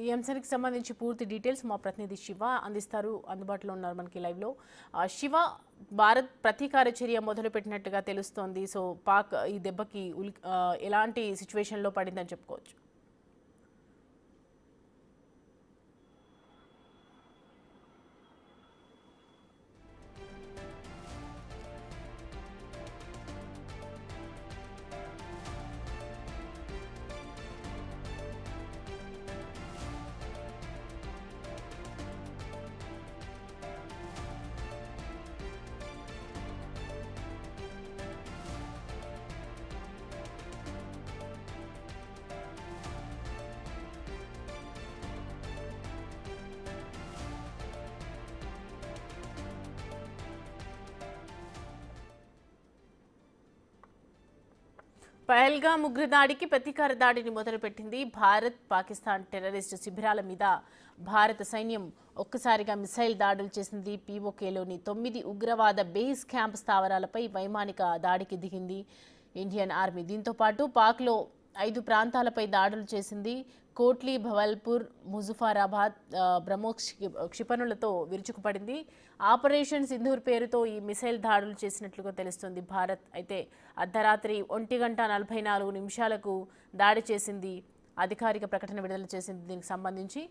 ఈ అంశానికి సంబంధించి పూర్తి డీటెయిల్స్ మా ప్రతినిధి శివ అందిస్తారు. అందుబాటులో ఉన్నారు మనకి లైవ్లో. శివ, భారత్ ప్రతీకార చర్య మొదలుపెట్టినట్టుగా తెలుస్తోంది. సో పాక్ ఈ దెబ్బకి ఎలాంటి సిచ్యువేషన్లో పడిందని చెప్పుకోవచ్చు? పహల్గామ్ ఉగ్రదాడికి ప్రతీకార దాడిని మొదలుపెట్టింది భారత్. పాకిస్తాన్ టెర్రరిస్టు శిబిరాల మీద భారత సైన్యం ఒక్కసారిగా మిసైల్ దాడులు చేసింది. పీఓకేలోని 9 ఉగ్రవాద బేస్ క్యాంప్ స్థావరాలపై వైమానిక దాడికి దిగింది ఇండియన్ ఆర్మీ. దీంతో పాటు పాక్లో 5 ప్రాంతాలపై దాడులు చేసింది. కోట్లీ, భవల్పూర్, ముజఫరాబాద్, బ్రహ్మోస్ క్షిపణులతో విరుచుకుపడింది. ఆపరేషన్ సింధూర్ పేరుతో ఈ మిసైల్ దాడులు చేసినట్లుగా తెలుస్తుంది భారత్. అయితే అర్ధరాత్రి 1:44 దాడి చేసింది. అధికారిక ప్రకటన విడుదల చేసింది దీనికి సంబంధించి.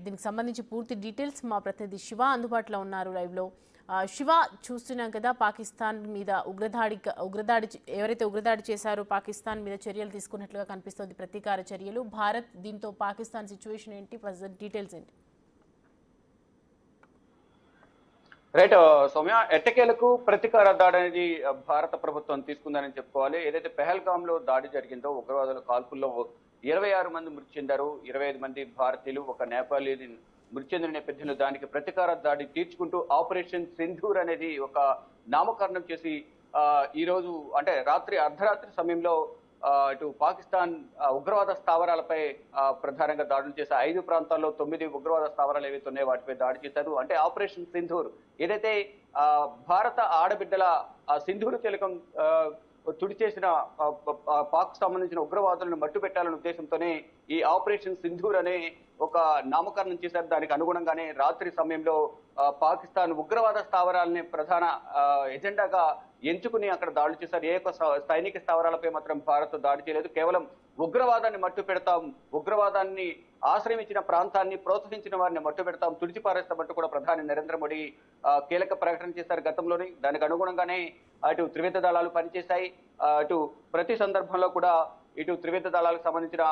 దీనికి సంబంధించి పూర్తి డీటెయిల్స్ మా ప్రతినిధి శివ అందుబాటులో ఉన్నారు లైవ్లో. శివ, చూస్తున్నాం కదా పాకిస్తాన్ మీద ఉగ్రదాడి ఎవరైతే ఉగ్రదాడి చేశారో పాకిస్తాన్ మీద చర్యలు తీసుకున్నట్లుగా కనిపిస్తోంది, ప్రతీకార చర్యలు. భారత్ దీంతో పాకిస్తాన్ సిచ్యువేషన్ ఏంటి, ప్రజెంట్ డీటెయిల్స్ ఏంటి? రైట్ సౌమ్య, ఎట్టకేలకు ప్రతీకార దాడి అనేది భారత ప్రభుత్వం తీసుకుందని చెప్పుకోవాలి. ఏదైతే పెహల్గామ్ లో దాడి జరిగిందో, ఉగ్రవాదుల కాల్పుల్లో 26 మంది మృతి చెందారు. 25 మంది భారతీయులు, ఒక నేపాలీ మృతి చెందిన నేపథ్యంలో దానికి ప్రతీకార దాడి తీర్చుకుంటూ ఆపరేషన్ సింధూర్ అనేది ఒక నామకరణం చేసి ఈ రోజు అంటే అర్ధరాత్రి సమయంలో ఇటు పాకిస్తాన్ ఉగ్రవాద స్థావరాలపై ప్రధానంగా దాడులు చేసే 5 ప్రాంతాల్లో 9 ఉగ్రవాద స్థావరాలు ఏవైతే ఉన్నాయో వాటిపై దాడి చేశారు. అంటే ఆపరేషన్ సింధూర్ ఏదైతే భారత ఆడబిడ్డల సింధూరు తిలకం తుడిచేసిన పాక్ సంబంధించిన ఉగ్రవాదులను మట్టుపెట్టాలనే ఉద్దేశంతోనే ఈ ఆపరేషన్ సింధూర్ అనే ఒక నామకరణం చేశారు. దానికి అనుగుణంగానే రాత్రి సమయంలో పాకిస్తాన్ ఉగ్రవాద స్థావరాలని ప్రధాన ఎజెండాగా ఎంచుకుని అక్కడ దాడులు చేశారు. ఏ ఒక్క సైనిక స్థావరాలపై మాత్రం భారత్ దాడి చేయలేదు. కేవలం ఉగ్రవాదాన్ని మట్టు పెడతాం, ఉగ్రవాదాన్ని ఆశ్రయించిన ప్రాంతాన్ని ప్రోత్సహించిన వారిని మట్టు పెడతాం, తుడిచిపారేస్తామంటూ కూడా ప్రధాని నరేంద్ర మోడీ కీలక ప్రకటన చేశారు గతంలోని. దానికి అనుగుణంగానే అటు త్రివిధ దళాలు పనిచేశాయి. అటు ప్రతి సందర్భంలో కూడా ఇటు త్రివిధ దళాలకు సంబంధించిన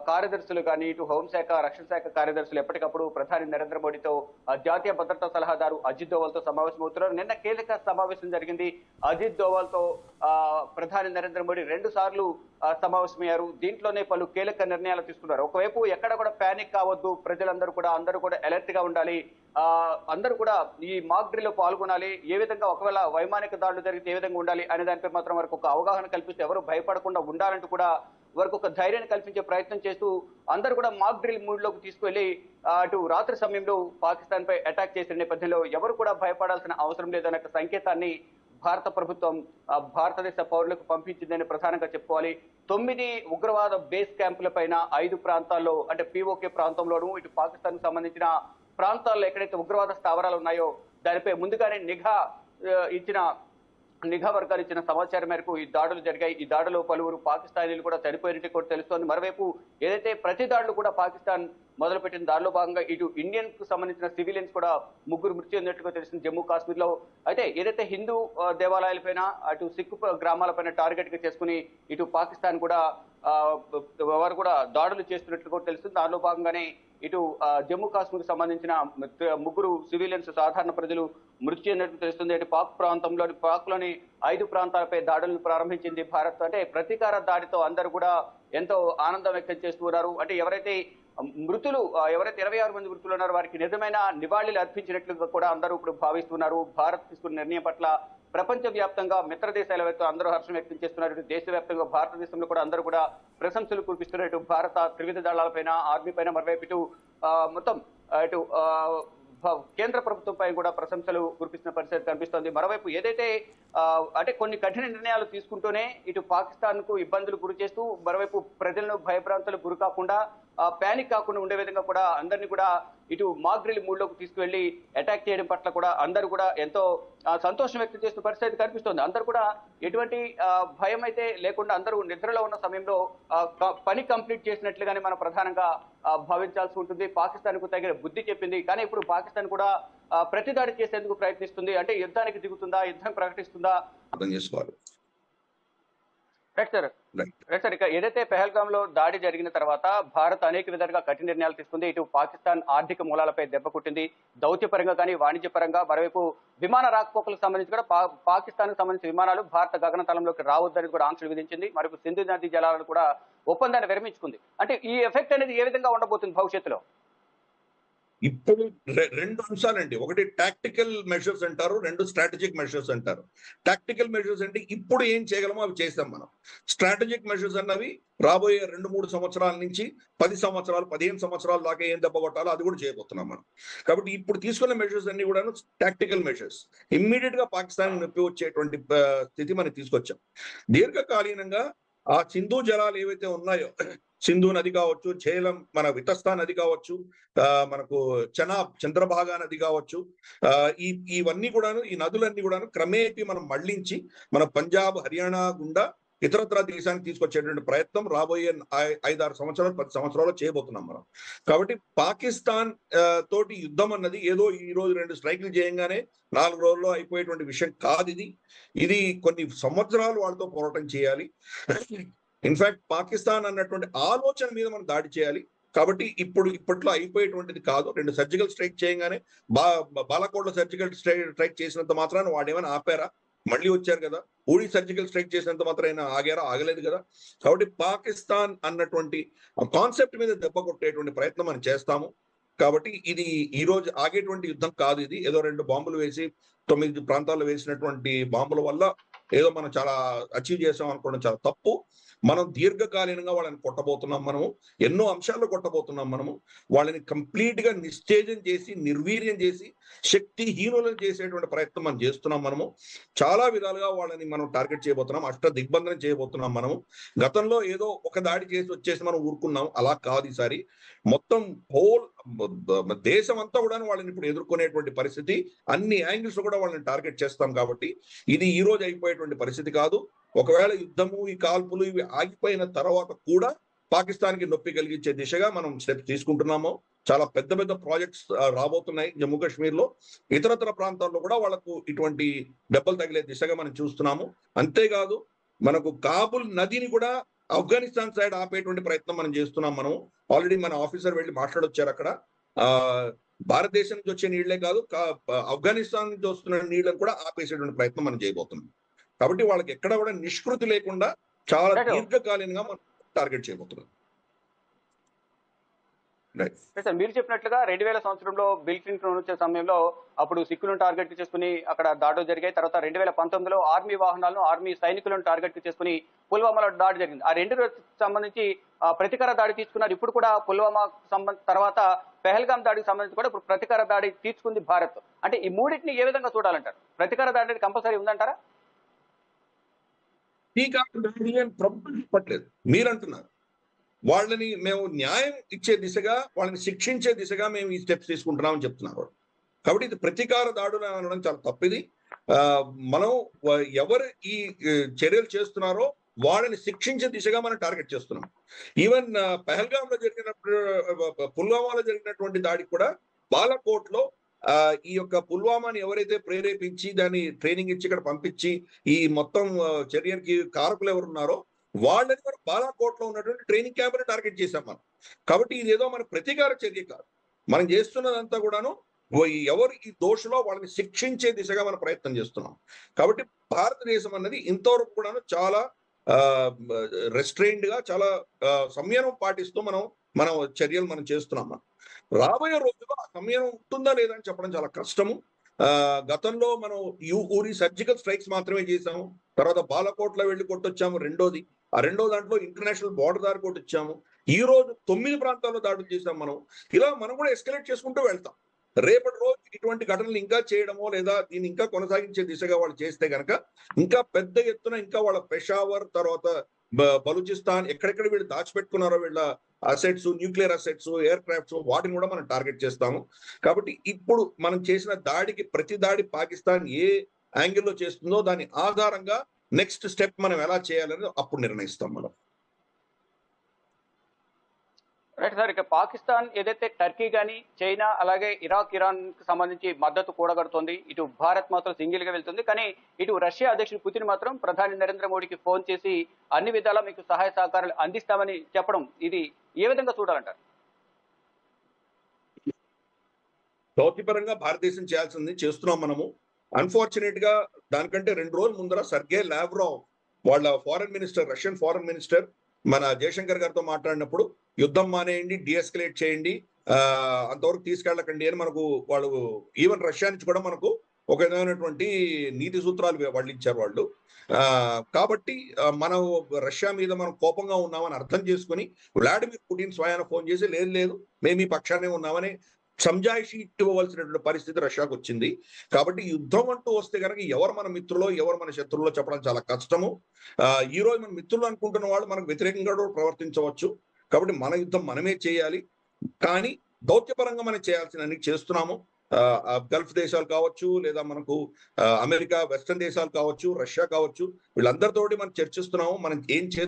కార్యదర్శులు కానీ, ఇటు హోంశాఖ, రక్షణ శాఖ కార్యదర్శులు ఎప్పటికప్పుడు ప్రధాని నరేంద్ర మోడీతో, జాతీయ భద్రతా సలహాదారు అజిత్ దోవల్తో సమావేశం అవుతున్నారు. నిన్న కీలక సమావేశం జరిగింది. అజిత్ దోవల్తో ప్రధాని నరేంద్ర మోడీ 2 సార్లు సమావేశమయ్యారు. దీంట్లోనే పలు కీలక నిర్ణయాలు తీసుకున్నారు. ఒకవైపు ఎక్కడ కూడా ప్యానిక్ కావద్దు, ప్రజలందరూ కూడా అలర్ట్ గా ఉండాలి, అందరూ కూడా ఈ మాక్ డ్రిల్ లో పాల్గొనాలి, ఏ విధంగా ఒకవేళ వైమానిక దాడులు జరిగితే ఏ విధంగా ఉండాలి అనే దానిపై మాత్రం వరకు ఒక అవగాహన కల్పిస్తూ ఎవరు భయపడకుండా ఉండాలంటూ కూడా వరకు ఒక ధైర్యాన్ని కల్పించే ప్రయత్నం చేస్తూ అందరూ కూడా మాక్ డ్రిల్ మూడ్ లోకి తీసుకువెళ్లి అటు రాత్రి సమయంలో పాకిస్తాన్ పై అటాక్ చేసిన నేపథ్యంలో ఎవరు కూడా భయపడాల్సిన అవసరం లేదన్న సంకేతాన్ని భారత ప్రభుత్వం భారతదేశ పౌరులకు పంపించిందని ప్రధానంగా చెప్పుకోవాలి. 9 ఉగ్రవాద బేస్ క్యాంపుల పైన 5 ప్రాంతాల్లో అంటే పీఓకే ప్రాంతంలోనూ, ఇటు పాకిస్తాన్ కు సంబంధించిన ప్రాంతాల్లో ఎక్కడైతే ఉగ్రవాద స్థావరాలు ఉన్నాయో దానిపై ముందుగానే నిఘా వర్గాలు ఇచ్చిన సమాచారం మేరకు ఈ దాడులు జరిగాయి. ఈ దాడిలో పలువురు పాకిస్తానీలు కూడా చనిపోయినట్టు కూడా తెలుస్తోంది. మరోవైపు ఏదైతే ప్రతి దాడులు కూడా పాకిస్తాన్ మొదలుపెట్టిన దాడిలో భాగంగా ఇటు ఇండియన్ కు సంబంధించిన సివిలియన్స్ కూడా 3 మృతి చెందినట్టుగా తెలిసింది జమ్మూ కాశ్మీర్ లో. అయితే ఏదైతే హిందూ దేవాలయాలపైన, అటు సిక్కు గ్రామాలపైన టార్గెట్ గా చేసుకుని ఇటు పాకిస్తాన్ కూడా వారు కూడా దాడులు చేస్తున్నట్లు కూడా తెలుస్తుంది. దానిలో భాగంగానే ఇటు జమ్మూ కాశ్మీర్ సంబంధించిన 3 సివిలియన్స్ సాధారణ ప్రజలు మృతి చెందినట్టు తెలుస్తుంది. ఇటు పాక్లోని 5 ప్రాంతాలపై దాడులను ప్రారంభించింది భారత్. అంటే ప్రతీకార దాడితో అందరూ కూడా ఎంతో ఆనందం వ్యక్తం చేస్తున్నారు. అంటే ఎవరైతే 26 మంది మృతులు ఉన్నారో వారికి నిజమైన నివాళులు అర్పించినట్లుగా కూడా అందరూ ఇప్పుడు భావిస్తున్నారు. భారత్ తీసుకున్న నిర్ణయం పట్ల ప్రపంచ వ్యాప్తంగా మిత్ర దేశాల వైపు అందరూ హర్షం వ్యక్తం చేస్తున్నారు. దేశవ్యాప్తంగా భారతదేశంలో కూడా అందరూ కూడా ప్రశంసలు కురిపిస్తున్నారు. ఇటు భారత త్రివిధ దళాలపైన, ఆర్మీ పైన, మరోవైపు ఇటు మొత్తం ఇటు కేంద్ర ప్రభుత్వంపై కూడా ప్రశంసలు కురిపిస్తున్న పరిస్థితి కనిపిస్తోంది. మరోవైపు ఏదైతే అంటే కొన్ని కఠిన నిర్ణయాలు తీసుకుంటూనే ఇటు పాకిస్తాన్ కు ఇబ్బందులు గురి చేస్తూ, మరోవైపు ప్రజలను భయభ్రాంతులకు గురి కాకుండా ప్యానిక్ కాకుండా ఉండే విధంగా కూడా అందరినీ కూడా ఇటు మాక్ డ్రిల్ మూడ్లోకి తీసుకువెళ్ళి అటాక్ చేయడం పట్ల కూడా అందరూ కూడా ఎంతో సంతోషం వ్యక్తం చేస్తున్న పరిస్థితి కనిపిస్తుంది. అందరూ కూడా ఎటువంటి భయం అయితే లేకుండా అందరూ నిద్రలో ఉన్న సమయంలో పని కంప్లీట్ చేసినట్లుగానే మనం ప్రధానంగా భావించాల్సి ఉంటుంది. పాకిస్తాన్ కు తగిన బుద్ధి చెప్పింది, కానీ ఇప్పుడు పాకిస్తాన్ కూడా ప్రతిదాడి చేసేందుకు ప్రయత్నిస్తుంది. అంటే యుద్ధానికి దిగుతుందా, యుద్ధం ప్రకటిస్తుందా అర్థం చేసుకోవాలి. రైట్ సార్, ఇక ఏదైతే పెహల్గామ్ లో దాడి జరిగిన తర్వాత భారత్ అనేక విధాలుగా కఠిన నిర్ణయాలు తీసుకుంది. ఇటు పాకిస్తాన్ ఆర్థిక మూలాలపై దెబ్బ కొట్టింది, దౌత్యపరంగా కానీ వాణిజ్యపరంగా. మరోవైపు విమాన రాకపోకలకు సంబంధించి కూడా పాకిస్తాన్ కు సంబంధించిన విమానాలు భారత గగనతలంలోకి రావద్దని కూడా ఆంక్షలు విధించింది. మరొక సింధు నదీ జలాలను కూడా ఒప్పందాన్ని విరమించుకుంది. అంటే ఈ ఎఫెక్ట్ అనేది ఏ విధంగా ఉండబోతుంది భవిష్యత్తులో? ఇప్పుడు రెండు అంశాలండి. ఒకటి టాక్టికల్ మెషర్స్ అంటారు, రెండు స్ట్రాటజిక్ మెషర్స్ అంటారు. టాక్టికల్ మెషర్స్ అంటే ఇప్పుడు ఏం చేయగలమో అవి చేస్తాం మనం. స్ట్రాటజిక్ మెషర్స్ అన్నవి రాబోయే 2-3 సంవత్సరాల నుంచి 10 సంవత్సరాలు 15 సంవత్సరాల దాకా ఏం దెబ్బ కొట్టాలో అది కూడా చేయబోతున్నాం మనం. కాబట్టి ఇప్పుడు తీసుకున్న మెషర్స్ అన్ని కూడా టాక్టికల్ మెషర్స్. ఇమ్మీడియట్ గా పాకిస్తాన్ నొప్పి వచ్చేటువంటి స్థితి మనం తీసుకొచ్చాం. దీర్ఘకాలీనంగా ఆ సింధు జలాలు ఏవైతే ఉన్నాయో, సింధు నది కావచ్చు, ఝేలం మన వితస్తా నది కావచ్చు, మనకు చంద్రభాగా నది కావచ్చు, ఇవన్నీ కూడాను, ఈ నదులన్నీ కూడాను క్రమేపీ మనం మళ్లించి మన పంజాబ్, హర్యానా గుండా ఇతరత్ర దేశానికి తీసుకొచ్చేటువంటి ప్రయత్నం రాబోయే 5-6 సంవత్సరాలు 10 సంవత్సరాలు చేయబోతున్నాం మనం. కాబట్టి పాకిస్తాన్ తోటి యుద్ధం అన్నది ఏదో ఈ రోజు 2 స్ట్రైకులు చేయంగానే 4 రోజుల్లో అయిపోయేటువంటి విషయం కాదు. ఇది కొన్ని సంవత్సరాలు వాళ్ళతో పోరాటం చేయాలి. ఇన్ఫాక్ట్ పాకిస్తాన్ అన్నటువంటి ఆలోచన మీద మనం దాడి చేయాలి. కాబట్టి ఇప్పట్లో అయిపోయేటువంటిది కాదు. 2 సర్జికల్ స్ట్రైక్ చేయగానే బాలాకోట్లో సర్జికల్ స్ట్రైక్ చేసినంత మాత్రాన వాడేమైనా ఆపారా? మళ్ళీ వచ్చారు కదా. ఊడి సర్జికల్ స్ట్రైక్ చేసినంత మాత్రం ఆగారా? ఆగలేదు కదా. కాబట్టి పాకిస్తాన్ అన్నటువంటి కాన్సెప్ట్ మీద దెబ్బ కొట్టేటువంటి ప్రయత్నం మనం చేస్తాము. కాబట్టి ఇది ఈ రోజు ఆగేటువంటి యుద్ధం కాదు. ఇది ఏదో 2 బాంబులు వేసి 9 ప్రాంతాల్లో వేసినటువంటి బాంబుల వల్ల ఏదో మనం చాలా అచీవ్ చేసాం అనుకోవడం చాలా తప్పు. మనం దీర్ఘకాలీనంగా వాళ్ళని కొట్టబోతున్నాం. మనము ఎన్నో అంశాల్లో కొట్టబోతున్నాం. మనము వాళ్ళని కంప్లీట్ గా నిస్తేజం చేసి, నిర్వీర్యం చేసి, శక్తిహీనులను చేసేటువంటి ప్రయత్నం మనం చేస్తున్నాం. మనము చాలా విధాలుగా వాళ్ళని మనం టార్గెట్ చేయబోతున్నాం, దిగ్బంధనం చేయబోతున్నాం. మనము గతంలో ఏదో ఒక దాడి చేసి వచ్చేసి మనం ఊరుకున్నాం, అలా కాదు. ఈసారి మొత్తం హోల్ దేశం అంతా కూడా వాళ్ళని ఇప్పుడు ఎదుర్కొనేటువంటి పరిస్థితి, అన్ని యాంగిల్స్ కూడా వాళ్ళని టార్గెట్ చేస్తాం. కాబట్టి ఇది ఈ రోజు అయిపోయేటువంటి పరిస్థితి కాదు. ఒకవేళ యుద్ధము, ఈ కాల్పులు ఇవి ఆగిపోయిన తర్వాత కూడా పాకిస్తాన్కి నొప్పి కలిగించే దిశగా మనం స్టెప్స్ తీసుకుంటున్నాము. చాలా పెద్ద పెద్ద ప్రాజెక్ట్స్ రాబోతున్నాయి జమ్మూ కాశ్మీర్ లో, ఇతరత్ర ప్రాంతాల్లో కూడా వాళ్ళకు ఇటువంటి దెబ్బలు తగిలే దిశగా మనం చూస్తున్నాము. అంతేకాదు మనకు కాబుల్ నదిని కూడా ఆఫ్ఘనిస్తాన్ సైడ్ ఆపేటువంటి ప్రయత్నం మనం చేస్తున్నాం. మనం ఆల్రెడీ మన ఆఫీసర్ వెళ్ళి మాట్లాడొచ్చారు అక్కడ. భారతదేశం నుంచి వచ్చే నీళ్లే కాదు, ఆఫ్ఘనిస్తాన్ నుంచి వస్తున్న నీళ్లను కూడా ఆపేసేటువంటి ప్రయత్నం మనం చేయబోతున్నాం. కాబట్టి వాళ్ళకి ఎక్కడ కూడా నిష్కృతి లేకుండా చాలా దీర్ఘకాలీనంగా మనం టార్గెట్ చేయబోతున్నాం. సార్, మీరు చెప్పినట్లుగా 2000 సంవత్సరంలో బిల్ క్లింటన్ వచ్చే సమయంలో అప్పుడు సిక్కులను టార్గెట్ చేసుకుని అక్కడ దాడులు జరిగాయి. తర్వాత 2019లో ఆర్మీ వాహనాలను, ఆర్మీ సైనికులను టార్గెట్ చేసుకుని పుల్వామాలో దాడి జరిగింది. ఆ 2 సంబంధించి ప్రతీకార దాడి తీసుకున్నారు. ఇప్పుడు కూడా పుల్వామా తర్వాత పెహల్గాం దాడికి సంబంధించి కూడా ఇప్పుడు ప్రతీకార దాడి తీసుకుంది భారత్. అంటే ఈ మూడింటిని ఏ విధంగా చూడాలంటారు? ప్రతీకార దాడి అనేది కంపల్సరీ ఉందంటారా? ప్రభుత్వం చెప్పట్లేదు, మీరంటున్నారు. వాళ్ళని మేము న్యాయం ఇచ్చే దిశగా, వాళ్ళని శిక్షించే దిశగా మేము ఈ స్టెప్స్ తీసుకుంటున్నామని చెప్తున్నారు. కాబట్టి ఇది ప్రతీకార దాడులు అనడం చాలా తప్పిది. మనం ఎవరు ఈ చర్యలు చేస్తున్నారో వాళ్ళని శిక్షించే దిశగా మనం టార్గెట్ చేస్తున్నాం. ఈవెన్ పెహల్గామ్ లో జరిగినప్పుడు, పుల్వామాలో జరిగినటువంటి దాడికి కూడా బాలాకోట్ లో ఈ యొక్క పుల్వామాని ఎవరైతే ప్రేరేపించి దాన్ని ట్రైనింగ్ ఇచ్చి ఇక్కడ పంపించి ఈ మొత్తం చర్యకి కారకులు ఎవరున్నారో వాళ్ళని కూడా బాలాకోట్ లో ఉన్నటువంటి ట్రైనింగ్ క్యాంప్ ని టార్గెట్ చేశాం మనం. కాబట్టి ఇదేదో మన ప్రతీకార చర్య కాదు. మనం చేస్తున్నదంతా కూడాను ఎవరు ఈ దోషులో వాళ్ళని శిక్షించే దిశగా మనం ప్రయత్నం చేస్తున్నాం. కాబట్టి భారతదేశం అన్నది ఇంతవరకు కూడాను చాలా రెస్ట్రైన్డ్ గా, చాలా సంయమనం పాటిస్తూ మనం చర్యలు మనం చేస్తున్నాం. రాబోయే రోజుల్లో ఆ సంయమనం ఉంటుందా లేదా అని చెప్పడం చాలా కష్టము. గతంలో మనం ఊరి సర్జికల్ స్ట్రైక్స్ మాత్రమే చేసాము. తర్వాత బాలాకోట్లో వెళ్ళి కొట్టొచ్చాము. రెండో దాంట్లో ఇంటర్నేషనల్ బార్డర్ దారి కొట్టొచ్చాము. ఈ రోజు 9 ప్రాంతాల్లో దాడులు చేసాం మనం. ఇలా మనం కూడా ఎస్కలేట్ చేసుకుంటూ వెళ్తాం. రేపటి రోజు ఇటువంటి ఘటనలు ఇంకా చేయడమో లేదా దీన్ని ఇంకా కొనసాగించే దిశగా వాళ్ళు చేస్తే గనక ఇంకా పెద్ద ఎత్తున ఇంకా వాళ్ళ పెషావర్, తర్వాత బలూచిస్తాన్ ఎక్కడెక్కడ వీళ్ళు దాచిపెట్టుకున్నారో వీళ్ళ assets, nuclear assets, air crafts, వాటిని కూడా మనం టార్గెట్ చేస్తాము. కాబట్టి ఇప్పుడు మనం చేసిన దాడికి ప్రతి దాడి పాకిస్తాన్ ఏ యాంగిల్లో చేస్తుందో దాని ఆధారంగా నెక్స్ట్ స్టెప్ మనం ఎలా చేయాలని అప్పుడు నిర్ణయిస్తాం మనం. రైట్ సార్, ఇక పాకిస్తాన్ ఏదైతే టర్కీ కానీ, చైనా, అలాగే ఇరాక్, ఇరాన్ కి సంబంధించి మద్దతు కూడగడుతోంది. ఇటు భారత్ మాత్రం సింగిల్ గా వెళ్తుంది. కానీ ఇటు రష్యా అధ్యక్షుడు పుతిన్ మాత్రం ప్రధాని నరేంద్ర మోడీకి ఫోన్ చేసి అన్ని విధాలా మీకు సహాయ సహకారాలు అందిస్తామని చెప్పడం, ఇది ఏ విధంగా చూడాలంటారు? దౌత్యపరంగా భారతదేశం చేయాల్సింది చేస్తున్నాం మనము. అన్ఫార్చునేట్ గా దానికంటే 2 రోజుల ముందర సర్గే లావ్రోవ్ వాళ్ళ foreign minister, Russian foreign minister మన జయశంకర్ గారితో మాట్లాడినప్పుడు యుద్ధం మానేయండి, డిఎస్కలేట్ చేయండి, అంతవరకు తీసుకెళ్ళకండి అని మనకు వాళ్ళు ఈవెన్ రష్యా నుంచి కూడా మనకు ఒక విధమైనటువంటి నీతి సూత్రాలు వాళ్ళు ఇచ్చారు వాళ్ళు. కాబట్టి మనం రష్యా మీద మనం కోపంగా ఉన్నామని అర్థం చేసుకుని వ్లాడిమిర్ పుటిన్ స్వయాన ఫోన్ చేసి లేదు లేదు మేము ఈ పక్షానే ఉన్నామని సంజాయిషి ఇవ్వవలసినటువంటి పరిస్థితి రష్యాకు వచ్చింది. కాబట్టి యుద్ధం అంటూ వస్తే కనుక ఎవరు మన మిత్రులో ఎవరు మన శత్రువులో చెప్పడం చాలా కష్టము. ఈ రోజు మన మిత్రులు అనుకుంటున్న వాళ్ళు మనకు వ్యతిరేకంగా కూడా ప్రవర్తించవచ్చు. కాబట్టి మన యుద్ధం మనమే చేయాలి. కానీ దౌత్యపరంగా మనం చేయాల్సిన అన్ని చేస్తున్నాము. గల్ఫ్ దేశాలు కావచ్చు, లేదా మనకు అమెరికా, వెస్టర్న్ దేశాలు కావచ్చు, రష్యా కావచ్చు, వీళ్ళందరితోటి మనం చర్చిస్తున్నాము. మనం ఏం